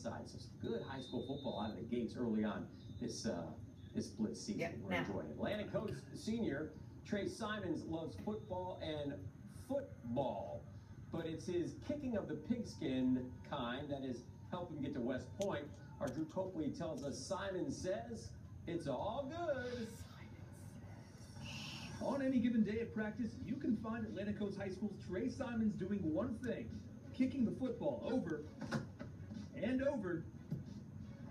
side. So some good high school football out of the gates early on this Blitz season. Yep, We're enjoying it. Atlantic Coast senior Trey Simons loves football and football, but it's his kicking of the pigskin kind that is helping get to West Point. Our Drew Copley tells us Simon says it's all good. On any given day at practice, you can find Atlantic Coast High School's Trey Simons doing one thing: kicking the football over and over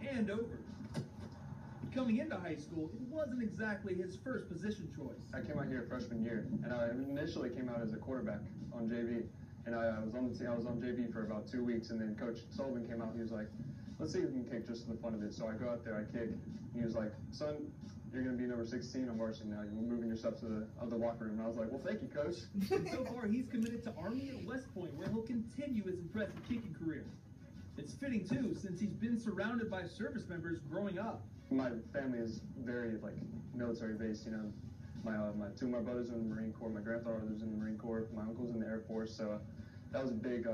and over. Coming into high school, it wasn't exactly his first position choice. I came out here freshman year, and I initially came out as a quarterback on JV. And I was on the team. I was on JV for about 2 weeks, and then Coach Sullivan came out. He was like, "Let's see if we can kick just for the fun of it." So I go out there, I kick. And he was like, "Son, you're going to be number 16 on varsity now. You're moving yourself to the other locker room." And I was like, "Well, thank you, Coach." And so far, he's committed to Army at West Point, where he'll continue his impressive kicking career. It's fitting too, since he's been surrounded by service members growing up. My family is very military based. You know, my two of my brothers are in the Marine Corps. My grandfather was in the Marine Corps. My uncle's in the Air Force. So that was a big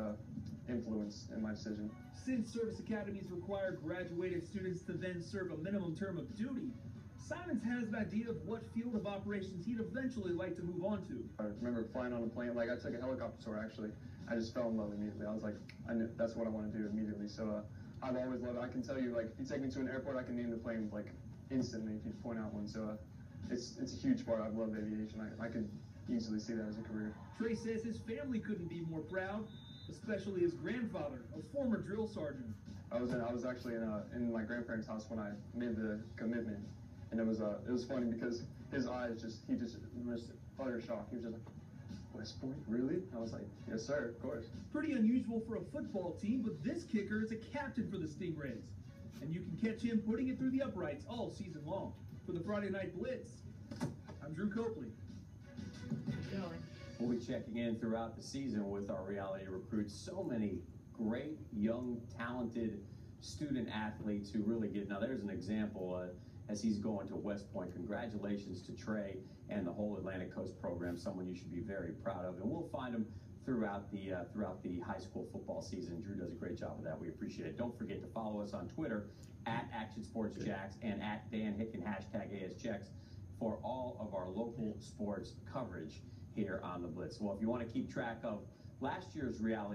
influence in my decision. Since service academies require graduated students to then serve a minimum term of duty, Simons has an idea of what field of operations he'd eventually like to move on to. I remember flying on a plane. I took a helicopter tour, actually. I just fell in love immediately. I was like, I knew that's what I want to do immediately. So I've always loved it. I can tell you, if you take me to an airport, I can name the plane instantly if you point out one. So it's a huge part. I've loved aviation. I could easily see that as a career. Trey says his family couldn't be more proud, especially his grandfather, a former drill sergeant. I was actually in my grandparents' house when I made the commitment, and it was funny because his eyes he just was utter shock. He was just like, "West Point, really?" I was like, "Yes, sir, of course." Pretty unusual for a football team, but this kicker is a captain for the Stingrays, and you can catch him putting it through the uprights all season long. For the Friday Night Blitz, I'm Drew Copley. We'll be checking in throughout the season with our reality recruits. So many great, young, talented student athletes who really get. Now, there's an example as he's going to West Point. Congratulations to Trey and the whole Atlantic Coast program. Someone you should be very proud of. And we'll find him throughout the high school football season. Drew does a great job of that. We appreciate it. Don't forget to follow us on Twitter at ActionSportsJax and at Dan Hicken #ASJax for all of our local sports coverage here on the Blitz. Well, if you want to keep track of last year's reality